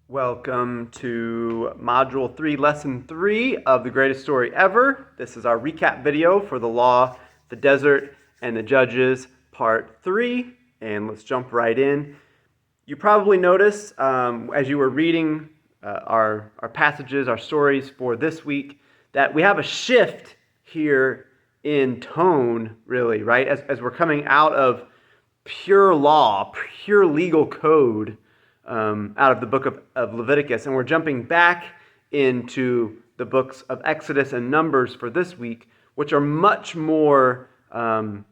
Welcome to Module 3, Lesson 3 of The Greatest Story Ever. This is our recap video for the Law, the Desert, and the Judges, Part 3. And let's jump right in. You probably noticed as you were reading our passages, our stories for this week, that we have a shift here in tone, really, right? As we're coming out of pure law, pure legal code, out of the book of Leviticus. And we're jumping back into the books of Exodus and Numbers for this week, which are much more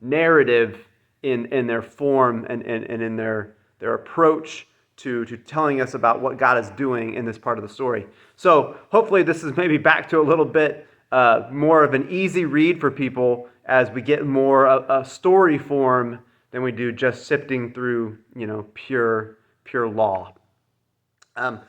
narrative in their form and in their approach to telling us about what God is doing in this part of the story. So hopefully this is maybe back to a little bit more of an easy read for people as we get more a story form than we do just sifting through, pure law. What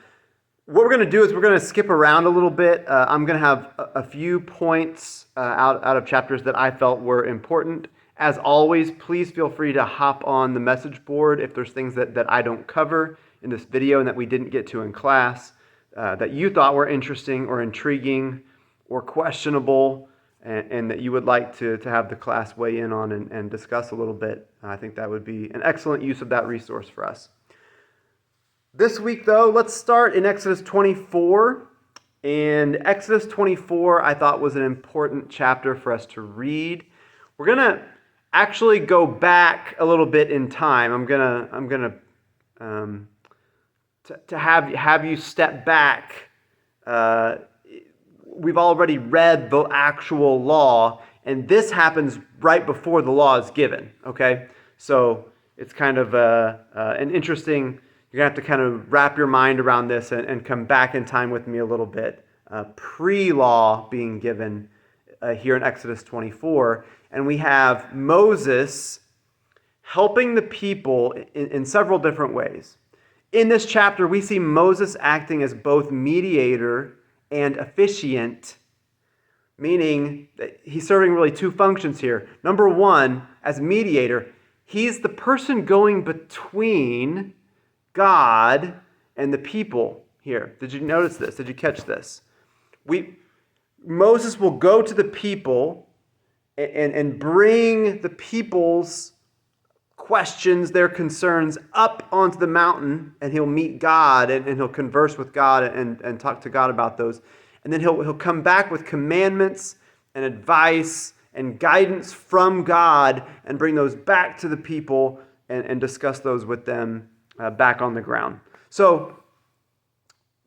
we're going to do is we're going to skip around a little bit. I'm going to have a few points out of chapters that I felt were important. As always, please feel free to hop on the message board if there's things that I don't cover in this video and that we didn't get to in class, that you thought were interesting or intriguing or questionable, and that you would like to have the class weigh in on and discuss a little bit. I think that would be an excellent use of that resource for us. This week, though, let's start in Exodus 24. And Exodus 24, I thought, was an important chapter for us to read. We're going to actually go back a little bit in time. I'm going to have you step back. We've already read the actual law, and this happens right before the law is given, okay? So it's kind of an interesting, you're going to have to kind of wrap your mind around this and come back in time with me a little bit. Pre-law being given here in Exodus 24, and we have Moses helping the people in several different ways. In this chapter, we see Moses acting as both mediator and officiant, meaning that he's serving really two functions here. Number one, as mediator, he's the person going between God and the people here. Did you notice this? Did you catch this? Moses will go to the people and bring the people's questions, their concerns up onto the mountain, and he'll meet God and he'll converse with God and talk to God about those. And then he'll come back with commandments and advice and guidance from God and bring those back to the people and discuss those with them back on the ground. So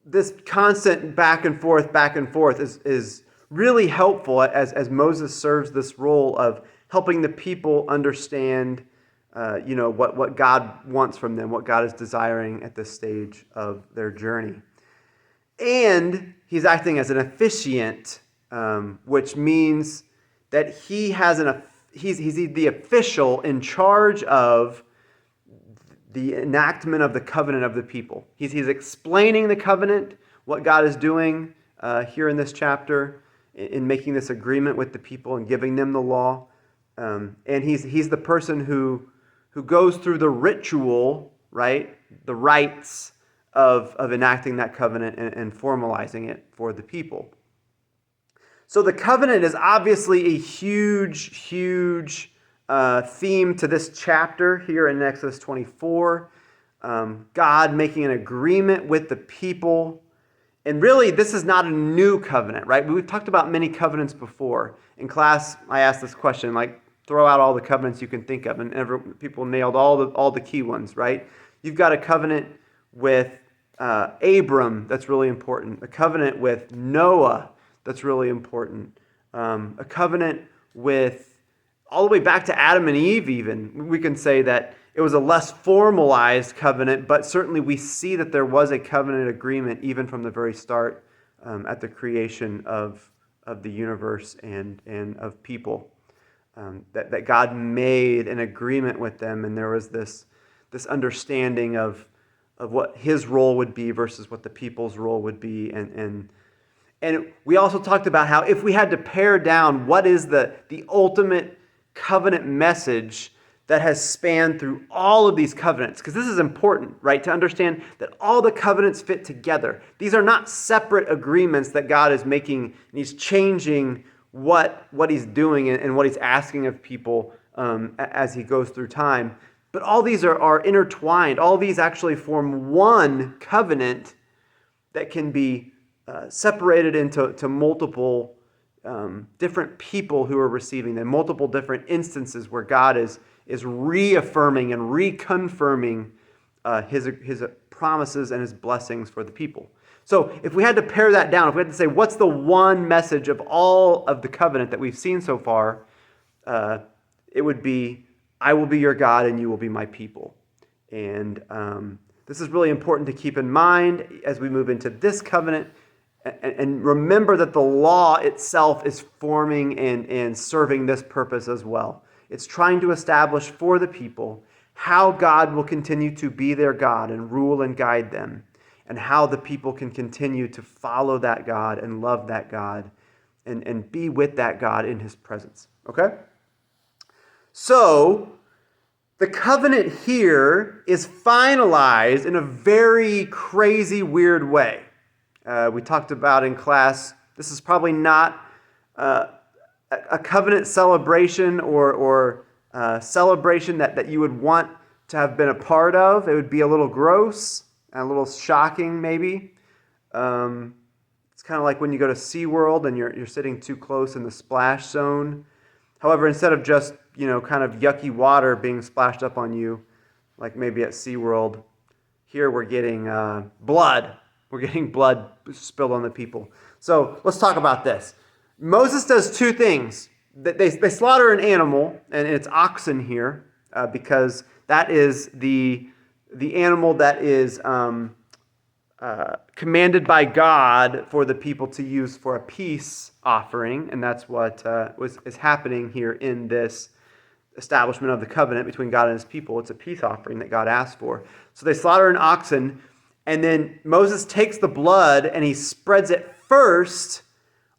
this constant back and forth is really helpful as Moses serves this role of helping the people understand what God wants from them, what God is desiring at this stage of their journey. And he's acting as an officiant, which means that he's the official in charge of the enactment of the covenant of the people. He's explaining the covenant, what God is doing here in this chapter, in making this agreement with the people and giving them the law. And he's the person who goes through the ritual, right? The rites of enacting that covenant and formalizing it for the people. So the covenant is obviously a huge theme to this chapter here in Exodus 24. God making an agreement with the people. And really, this is not a new covenant, right? We've talked about many covenants before. In class, I asked this question, throw out all the covenants you can think of, and people nailed all the key ones, right? You've got a covenant with Abram that's really important. A covenant with Noah that's really important. A covenant with all the way back to Adam and Eve even. We can say that it was a less formalized covenant, but certainly we see that there was a covenant agreement even from the very start at the creation of the universe and of people. That God made an agreement with them, and there was this understanding of what his role would be versus what the people's role would be. And we also talked about how if we had to pare down what is the ultimate covenant message, that has spanned through all of these covenants, because this is important, right, to understand that all the covenants fit together. These are not separate agreements that God is making, and he's changing what he's doing and what he's asking of people as he goes through time. But all these are intertwined. All these actually form one covenant that can be separated into multiple different people who are receiving them, multiple different instances where God is reaffirming and reconfirming his promises and his blessings for the people. So if we had to pare that down, if we had to say, what's the one message of all of the covenant that we've seen so far, it would be, I will be your God and you will be my people. And this is really important to keep in mind as we move into this covenant. And remember that the law itself is forming and serving this purpose as well. It's trying to establish for the people how God will continue to be their God and rule and guide them, and how the people can continue to follow that God and love that God and be with that God in his presence. Okay? So, the covenant here is finalized in a very crazy, weird way. We talked about in class, this is probably not a covenant celebration or celebration that you would want to have been a part of. It would be a little gross and a little shocking, maybe. It's kind of like when you go to SeaWorld and you're sitting too close in the splash zone. However, instead of just, kind of yucky water being splashed up on you, like maybe at SeaWorld, here we're getting blood. We're getting blood spilled on the people. So let's talk about this. Moses does two things. They slaughter an animal, and it's oxen here, because that is the animal that is commanded by God for the people to use for a peace offering, and that's what is happening here in this establishment of the covenant between God and his people. It's a peace offering that God asked for. So they slaughter an oxen, and then Moses takes the blood and he spreads it first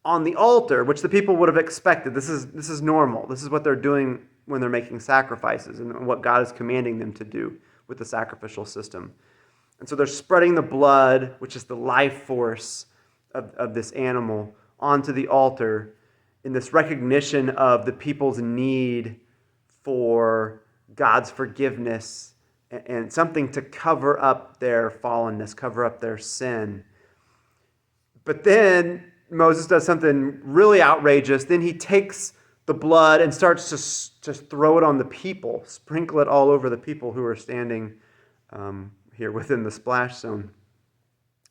on the altar, which the people would have expected. This is normal. This is what they're doing when they're making sacrifices and what God is commanding them to do with the sacrificial system. And so they're spreading the blood, which is the life force of this animal, onto the altar in this recognition of the people's need for God's forgiveness and something to cover up their fallenness, cover up their sin. But then Moses does something really outrageous. Then he takes the blood and starts to just throw it on the people, sprinkle it all over the people who are standing here within the splash zone.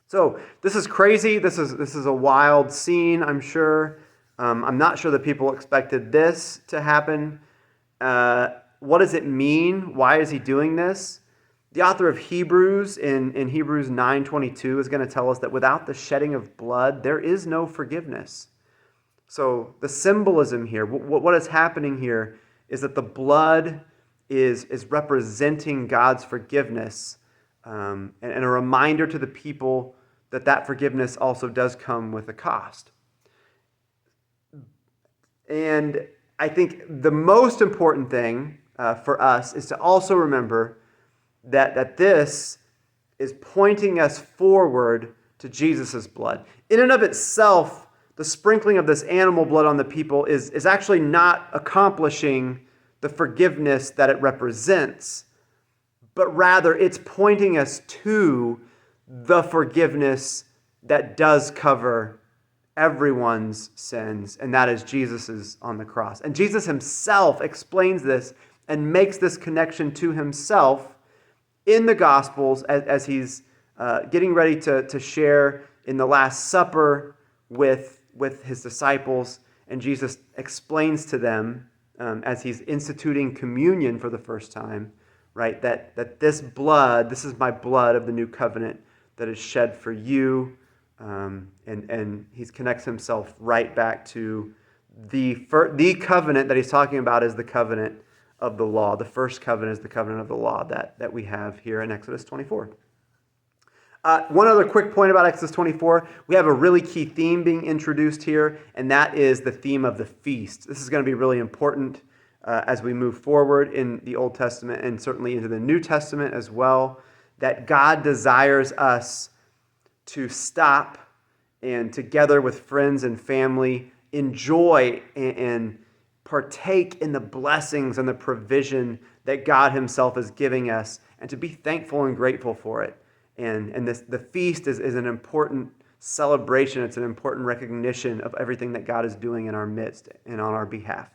So this is crazy. This is a wild scene, I'm sure. I'm not sure that people expected this to happen. What does it mean? Why is he doing this? The author of Hebrews in Hebrews 9:22 is going to tell us that without the shedding of blood, there is no forgiveness. So the symbolism here, what is happening here is that the blood is representing God's forgiveness and a reminder to the people that forgiveness also does come with a cost. And I think the most important thing for us is to also remember that this is pointing us forward to Jesus' blood. In and of itself, the sprinkling of this animal blood on the people is actually not accomplishing the forgiveness that it represents, but rather it's pointing us to the forgiveness that does cover everyone's sins, and that is Jesus's on the cross. And Jesus himself explains this and makes this connection to himself in the Gospels as he's getting ready to share in the Last Supper with his disciples. And Jesus explains to them as he's instituting communion for the first time, right, that this blood, this is my blood of the new covenant that is shed for you. And he connects himself right back to the covenant that he's talking about is the covenant of the law. The first covenant is the covenant of the law that we have here in Exodus 24. One other quick point about Exodus 24. We have a really key theme being introduced here, and that is the theme of the feast. This is going to be really important as we move forward in the Old Testament and certainly into the New Testament as well, that God desires us to stop and together with friends and family enjoy and partake in the blessings and the provision that God himself is giving us, and to be thankful and grateful for it. And the feast is an important celebration. It's an important recognition of everything that God is doing in our midst and on our behalf.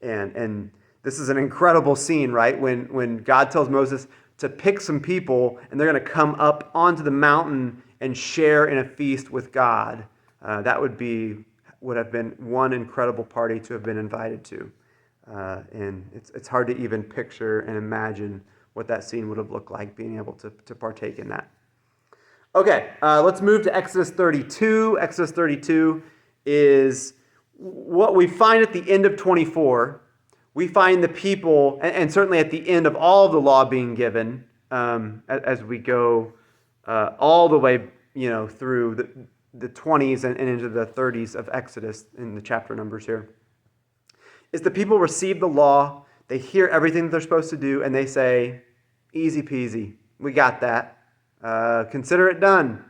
And this is an incredible scene, right? When God tells Moses to pick some people, and they're going to come up onto the mountain and share in a feast with God. That would have been one incredible party to have been invited to. And it's hard to even picture and imagine what that scene would have looked like, being able to partake in that. Okay, let's move to Exodus 32. Exodus 32 is what we find at the end of 24. We find the people, and certainly at the end of all of the law being given, as we go all the way, through the 20s and into the 30s of Exodus in the chapter numbers here, is the people receive the law, they hear everything that they're supposed to do, and they say, easy peasy, we got that. Consider it done.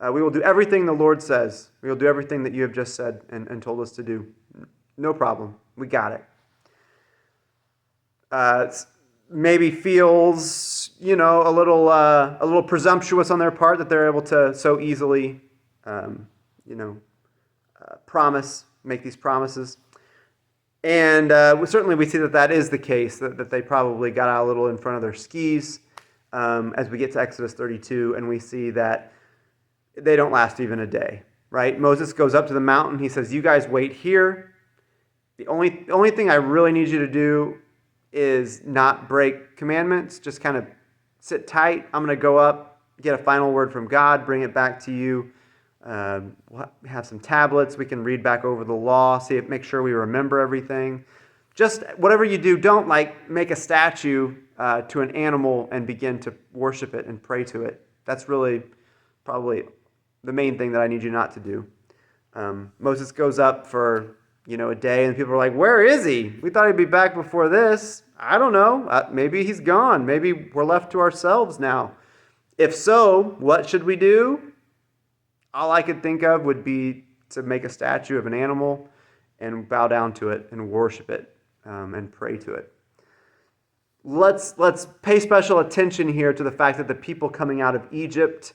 We will do everything the Lord says. We will do everything that you have just said and told us to do. No problem. We got it. Maybe feels, a little presumptuous on their part that they're able to so easily, make these promises. And certainly we see that is the case, that they probably got out a little in front of their skis as we get to Exodus 32, and we see that they don't last even a day, right? Moses goes up to the mountain. He says, you guys wait here. The only thing I really need you to do is not break commandments. Just kind of sit tight. I'm going to go up, get a final word from God, bring it back to you. We'll have some tablets. We can read back over the law, make sure we remember everything. Just whatever you do, don't make a statue to an animal and begin to worship it and pray to it. That's really probably the main thing that I need you not to do. Moses goes up for a day, and people are like, where is he? We thought he'd be back before this. I don't know. Maybe he's gone. Maybe we're left to ourselves now. If so, what should we do? All I could think of would be to make a statue of an animal and bow down to it and worship it and pray to it. Let's pay special attention here to the fact that the people coming out of Egypt,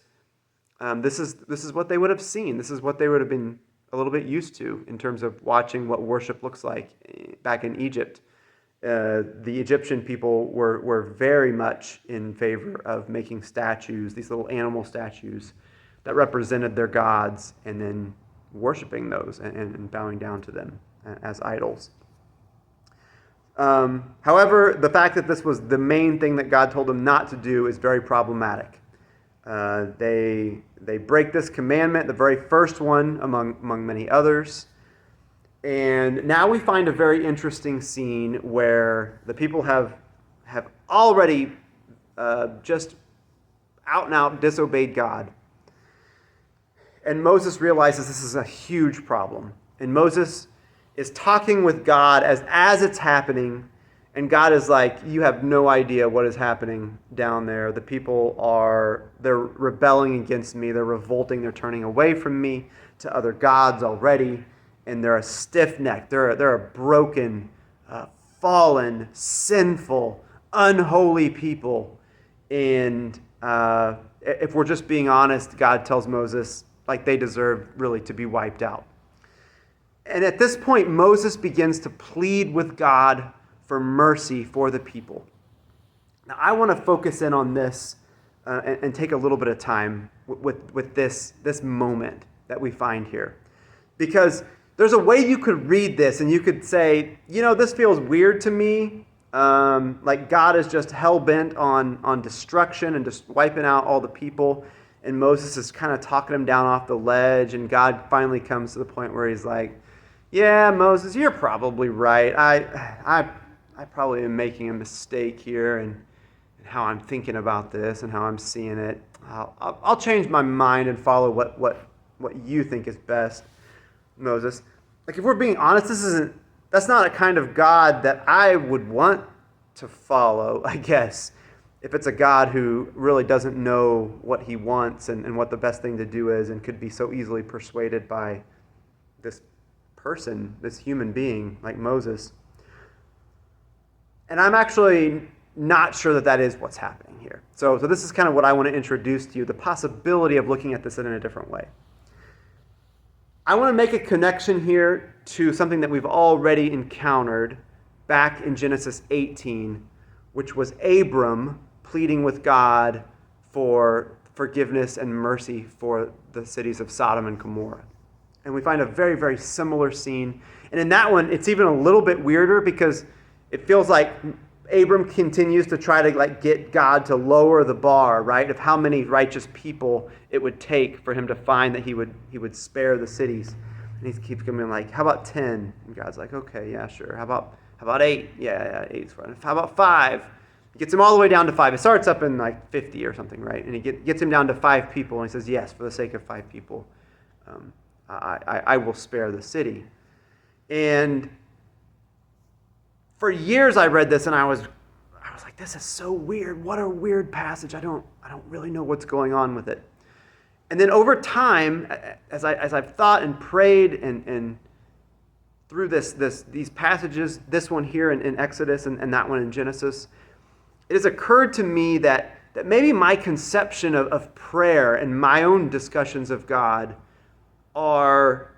this is what they would have seen. This is what they would have been a little bit used to in terms of watching what worship looks like back in Egypt. The Egyptian people were very much in favor of making statues, these little animal statues that represented their gods, and then worshiping those and bowing down to them as idols. However, the fact that this was the main thing that God told them not to do is very problematic. They break this commandment, the very first one among many others. And now we find a very interesting scene where the people have already just out and out disobeyed God. And Moses realizes this is a huge problem. And Moses is talking with God as it's happening. And God is like, you have no idea what is happening down there. The people they're rebelling against me. They're revolting. They're turning away from me to other gods already. And they're a stiff-necked. They're a broken, fallen, sinful, unholy people. And if we're just being honest, God tells Moses, they deserve really to be wiped out. And at this point, Moses begins to plead with God for mercy for the people. Now, I want to focus in on this and take a little bit of time with this moment that we find here. Because there's a way you could read this and you could say, this feels weird to me. Like God is just hell-bent on destruction and just wiping out all the people. And Moses is kind of talking him down off the ledge. And God finally comes to the point where he's like, yeah, Moses, you're probably right. I probably am making a mistake here and how I'm thinking about this and how I'm seeing it. I'll change my mind and follow what you think is best, Moses. If we're being honest, this isn't that's not a kind of God that I would want to follow, I guess, if it's a God who really doesn't know what he wants and what the best thing to do is and could be so easily persuaded by this person, this human being like Moses. And I'm actually not sure that that is what's happening here. So this is kind of what I want to introduce to you, the possibility of looking at this in a different way. I want to make a connection here to something that we've already encountered back in Genesis 18, which was Abram pleading with God for forgiveness and mercy for the cities of Sodom and Gomorrah. And we find a very, very similar scene. And in that one, it's even a little bit weirder because it feels like Abram continues to try to get God to lower the bar, right, of how many righteous people it would take for him to find that he would spare the cities. And he keeps coming like, how about 10? And God's like, okay, yeah, sure. How about 8? Yeah, 8's fine. How about 5? He gets him all the way down to 5. It starts up in like 50 or something, right? And he gets him down to 5 people, and he says, yes, for the sake of 5 people, I will spare the city. And for years I read this and I was like, this is so weird. What a weird passage. I don't really know what's going on with it. And then over time, as I've thought and prayed and through these passages, this one here in Exodus and that one in Genesis, it has occurred to me that maybe my conception of prayer and my own discussions of God are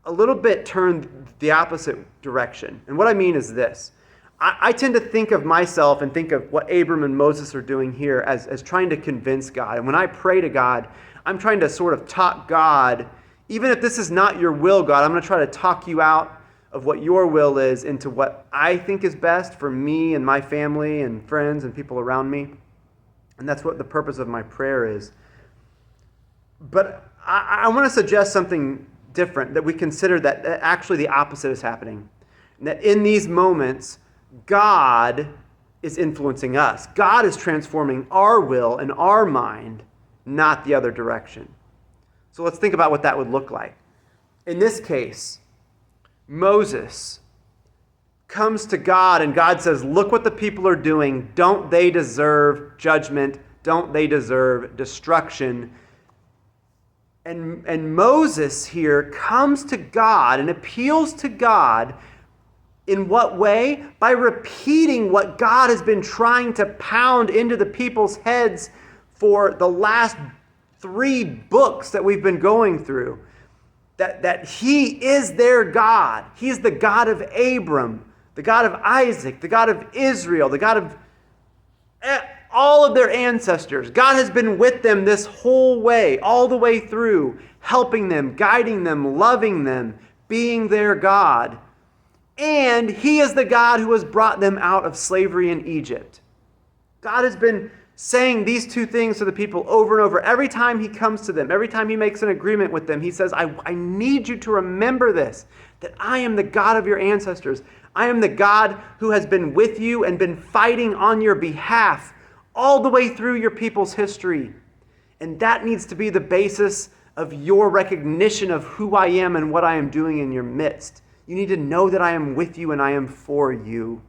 a little bit turned the opposite direction. And what I mean is this. I tend to think of myself and think of what Abram and Moses are doing here as trying to convince God. And when I pray to God, I'm trying to sort of talk God, even if this is not your will, God, I'm going to try to talk you out of what your will is into what I think is best for me and my family and friends and people around me. And that's what the purpose of my prayer is. But I want to suggest something different, that we consider that actually the opposite is happening. And that in these moments, God is influencing us. God is transforming our will and our mind, not the other direction. So let's think about what that would look like. In this case, Moses comes to God and God says, look what the people are doing. Don't they deserve judgment? Don't they deserve destruction? And Moses here comes to God and appeals to God. In what way? By repeating what God has been trying to pound into the people's heads for the last 3 books that we've been going through. That he is their God. He is the God of Abram, the God of Isaac, the God of Israel, the God of all of their ancestors. God has been with them this whole way, all the way through, helping them, guiding them, loving them, being their God. And he is the God who has brought them out of slavery in Egypt. God has been saying these 2 things to the people over and over. Every time he comes to them, every time he makes an agreement with them, he says, I need you to remember this, that I am the God of your ancestors. I am the God who has been with you and been fighting on your behalf all the way through your people's history. And that needs to be the basis of your recognition of who I am and what I am doing in your midst. You need to know that I am with you and I am for you.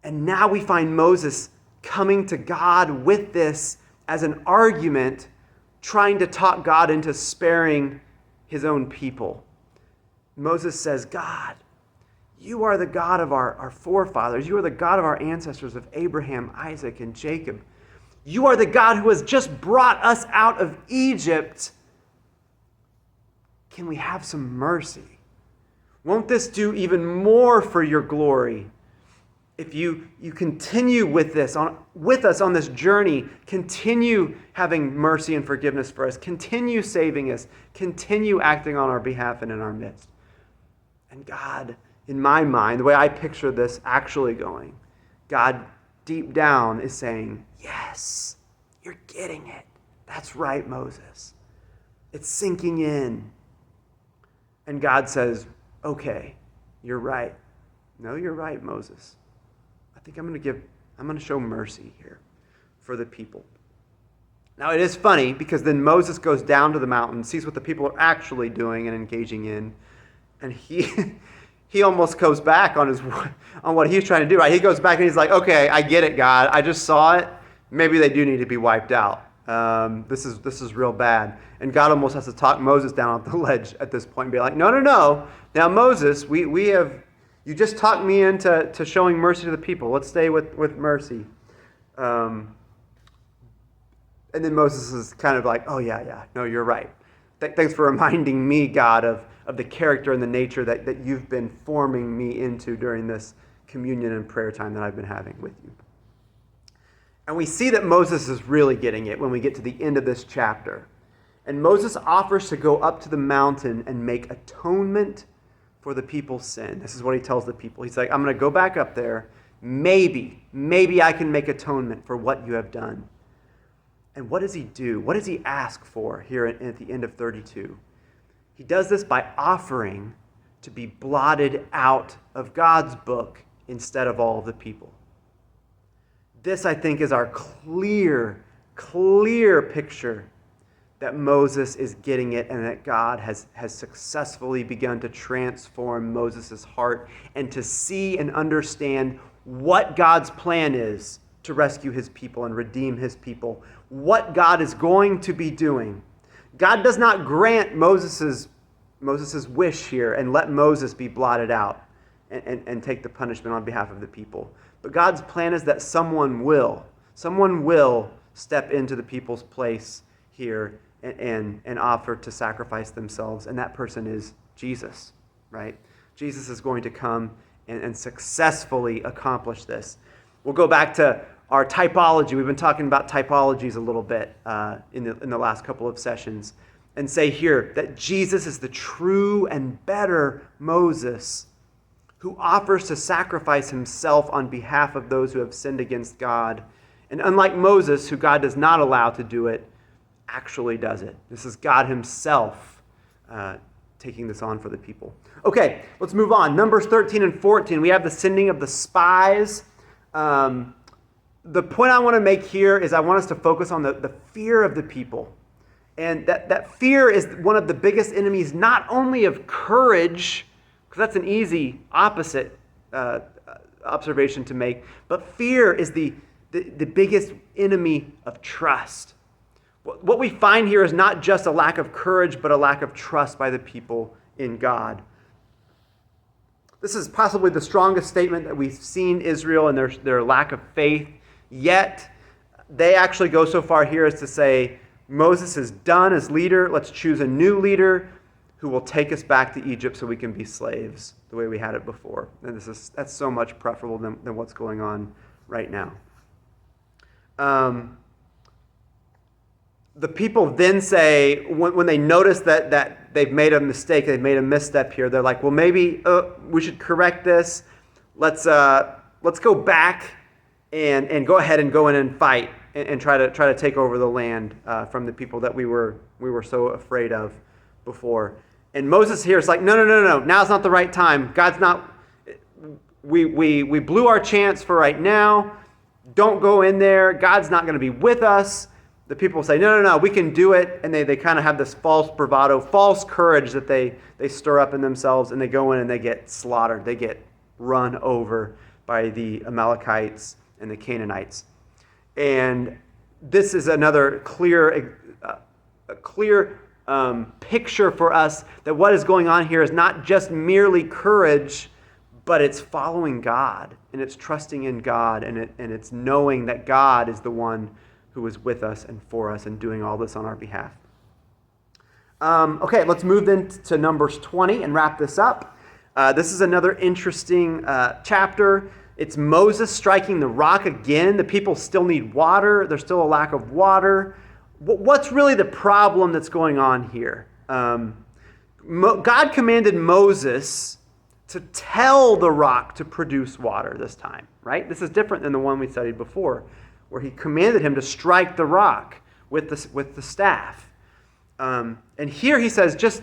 And now we find Moses coming to God with this as an argument, trying to talk God into sparing his own people. Moses says, God, you are the God of our forefathers. You are the God of our ancestors, of Abraham, Isaac, and Jacob. You are the God who has just brought us out of Egypt. Can we have some mercy? Won't this do even more for your glory? If you continue with us on this journey, continue having mercy and forgiveness for us, continue saving us, continue acting on our behalf and in our midst. And God, in my mind, the way I picture this actually going, God deep down is saying, yes, you're getting it. That's right, Moses. It's sinking in. And God says, okay, you're right. No, you're right, Moses. I think I'm going to show mercy here for the people. Now, it is funny because then Moses goes down to the mountain, sees what the people are actually doing and engaging in, and he almost goes back on on what he's trying to do, right? He goes back and he's like, okay, I get it, God. I just saw it. Maybe they do need to be wiped out. This is real bad. And God almost has to talk Moses down off the ledge at this point and be like, no. Now, Moses, you just talked me into showing mercy to the people. Let's stay with mercy. And then Moses is kind of like, oh, yeah, no, you're right. Thanks for reminding me, God, of the character and the nature that you've been forming me into during this communion and prayer time that I've been having with you. And we see that Moses is really getting it when we get to the end of this chapter. And Moses offers to go up to the mountain and make atonement for the people's sin. This is what he tells the people. He's like, I'm going to go back up there. Maybe I can make atonement for what you have done. And what does he do? What does he ask for here at the end of 32? He does this by offering to be blotted out of God's book instead of all of the people. This, I think, is our clear picture that Moses is getting it and that God has successfully begun to transform Moses' heart and to see and understand what God's plan is to rescue his people and redeem his people, what God is going to be doing. God does not grant Moses' wish here and let Moses be blotted out and take the punishment on behalf of the people. But God's plan is that someone will step into the people's place here and offer to sacrifice themselves, and that person is Jesus, right? Jesus is going to come and successfully accomplish this. We'll go back to our typology. We've been talking about typologies a little bit in the last couple of sessions, and say here that Jesus is the true and better Moses who offers to sacrifice himself on behalf of those who have sinned against God. And unlike Moses, who God does not allow to do it, actually does it. This is God himself taking this on for the people. Okay, let's move on. Numbers 13 and 14, we have the sending of the spies. The point I want to make here is I want us to focus on the fear of the people. And that fear is one of the biggest enemies, not only of courage, because that's an easy opposite observation to make, but fear is the biggest enemy of trust. What we find here is not just a lack of courage, but a lack of trust by the people in God. This is possibly the strongest statement that we've seen Israel and their lack of faith. Yet, they actually go so far here as to say, Moses is done as leader. Let's choose a new leader who will take us back to Egypt so we can be slaves the way we had it before. And that's so much preferable than what's going on right now. The people then say, when they notice that they've made a mistake, they've made a misstep here, they're like, well, maybe we should correct this. Let's go back and go ahead and go in and fight and try to take over the land from the people that we were so afraid of before. And Moses here is like, no, now's not the right time. God's not. We blew our chance for right now. Don't go in there. God's not going to be with us. The people say, no, we can do it. And they kind of have this false bravado, false courage that they stir up in themselves, and they go in and they get slaughtered. They get run over by the Amalekites and the Canaanites. And this is another clear picture for us that what is going on here is not just merely courage, but it's following God, and it's trusting in God, and it's knowing that God is the one who is with us and for us and doing all this on our behalf. Okay, let's move then to Numbers 20 and wrap this up. This is another interesting chapter. It's Moses striking the rock again. The people still need water. There's still a lack of water. What's really the problem that's going on here? God commanded Moses to tell the rock to produce water this time, right? This is different than the one we studied before, where he commanded him to strike the rock with the staff. And here he says, just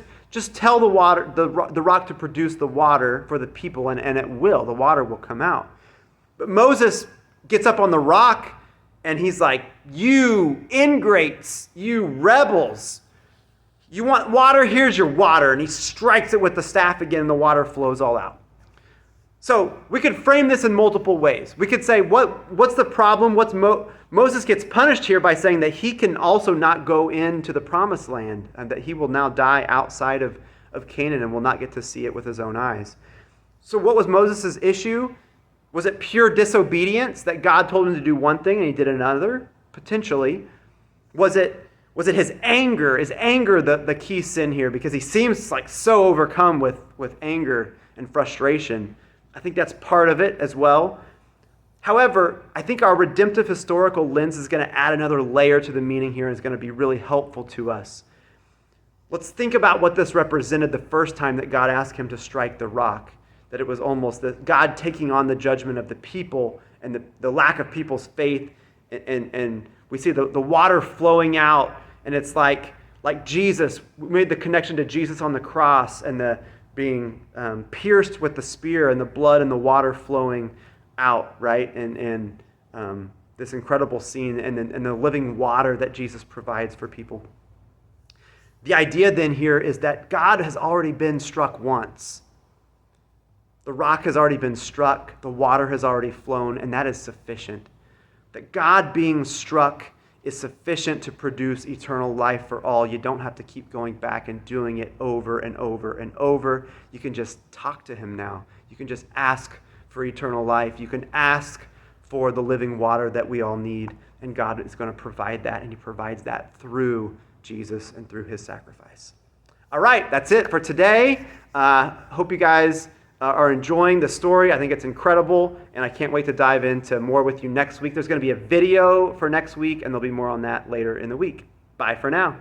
tell the rock to produce the water for the people, and it will. The water will come out. But Moses gets up on the rock, and he's like, you ingrates, you rebels, you want water? Here's your water. And he strikes it with the staff again, and the water flows all out. So we could frame this in multiple ways. We could say, what's the problem? Moses gets punished here by saying that he can also not go into the promised land, and that he will now die outside of Canaan and will not get to see it with his own eyes. So what was Moses' issue? Was it pure disobedience that God told him to do one thing and he did another? Potentially. Was it his anger? Is anger the key sin here? Because he seems like so overcome with anger and frustration. I think that's part of it as well. However, I think our redemptive historical lens is going to add another layer to the meaning here and is going to be really helpful to us. Let's think about what this represented the first time that God asked him to strike the rock. That it was almost God taking on the judgment of the people and the lack of people's faith. And we see the water flowing out, and it's like Jesus. We made the connection to Jesus on the cross and the being pierced with the spear and the blood and the water flowing out, right? And this incredible scene and the living water that Jesus provides for people. The idea then here is that God has already been struck once. The rock has already been struck, the water has already flown, and that is sufficient. That God being struck is sufficient to produce eternal life for all. You don't have to keep going back and doing it over and over and over. You can just talk to him now. You can just ask for eternal life. You can ask for the living water that we all need, and God is going to provide that, and he provides that through Jesus and through his sacrifice. All right, that's it for today. Hope you guys are enjoying the story. I think it's incredible, and I can't wait to dive into more with you next week. There's going to be a video for next week, and there'll be more on that later in the week. Bye for now.